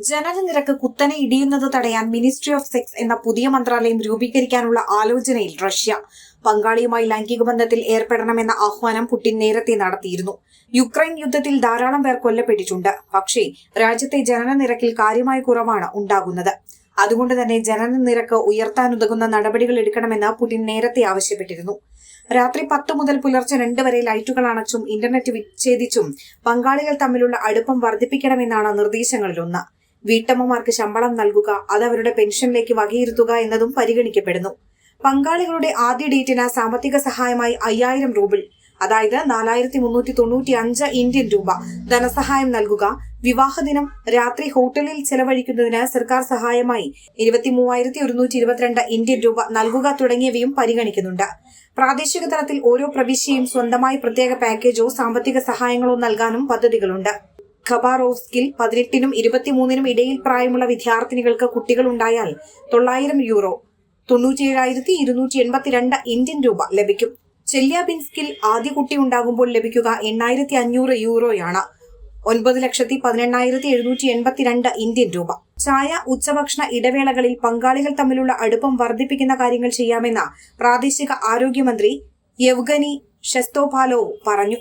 ജനനനിരക്ക് കുത്തനെ ഇടിയുന്നത് തടയാൻ ministry of sex എന്ന പുതിയ മന്ത്രാലയം രൂപീകരിക്കാനുള്ള ആലോചനയിൽ റഷ്യ. പങ്കാളിയുമായി ലൈംഗിക ബന്ധത്തിൽ ഏർപ്പെടണമെന്ന ആഹ്വാനം പുടിൻ നേരത്തെ നടത്തിയിരുന്നു. യുക്രൈൻ യുദ്ധത്തിൽ ധാരാളം പേർ കൊല്ലപ്പെട്ടിട്ടുണ്ട്. പക്ഷേ രാജ്യത്തെ ജനനനിരക്കിൽ കാര്യമായ കുറവാണ് ഉണ്ടാകുന്നത്. അതുകൊണ്ട് തന്നെ ജനനനിരക്ക് ഉയർത്താനുതകുന്ന നടപടികൾ എടുക്കണമെന്ന് പുടിൻ നേരത്തെ ആവശ്യപ്പെട്ടിരുന്നു. രാത്രി 10 മുതൽ പുലർച്ചെ 2 വരെ ലൈറ്റുകൾ അണച്ചും ഇന്റർനെറ്റ് വിച്ഛേദിച്ചും പങ്കാളികൾ തമ്മിലുള്ള അടുപ്പം വർദ്ധിപ്പിക്കണമെന്നാണ് നിർദ്ദേശങ്ങളിലൊന്ന്. വീട്ടമ്മമാർക്ക് ശമ്പളം നൽകുക, അത് അവരുടെ പെൻഷനിലേക്ക് വകയിരുത്തുക എന്നതും പരിഗണിക്കപ്പെടുന്നു. പങ്കാളികളുടെ ആദ്യ ഡേറ്റിന് സാമ്പത്തിക സഹായമായി 5000 റൂബിൾ, അതായത് 4395 ഇന്ത്യൻ രൂപ ധനസഹായം നൽകുക, വിവാഹദിനം രാത്രി ഹോട്ടലിൽ ചെലവഴിക്കുന്നതിന് സർക്കാർ സഹായമായി 23122 ഇന്ത്യൻ രൂപ നൽകുക തുടങ്ങിയവയും പരിഗണിക്കുന്നുണ്ട്. പ്രാദേശിക തലത്തിൽ ഓരോ പ്രവിശ്യയും സ്വന്തമായി പ്രത്യേക പാക്കേജോ സാമ്പത്തിക സഹായങ്ങളോ നൽകാനും പദ്ധതികളുണ്ട്. ഖബാറോവ്സ്കിൽ 18നും 23നും ഇടയിൽ പ്രായമുള്ള വിദ്യാർത്ഥിനികൾക്ക് കുട്ടികളുണ്ടായാൽ 900 യൂറോ, 97,282 ഇന്ത്യൻ രൂപ ലഭിക്കും. ചെല്യാബിൻസ്കിൽ ആദ്യ കുട്ടി ഉണ്ടാകുമ്പോൾ ലഭിക്കുക 8,500 യൂറോയാണ്, 9,18,782 ഇന്ത്യൻ രൂപ. ചായ, ഉച്ചഭക്ഷണ ഇടവേളകളിൽ പങ്കാളികൾ തമ്മിലുള്ള അടുപ്പം വർദ്ധിപ്പിക്കുന്ന കാര്യങ്ങൾ ചെയ്യാമെന്ന് പ്രാദേശിക ആരോഗ്യമന്ത്രി യെവ്ഗനി ഷെസ്തോപാലോവ് പറഞ്ഞു.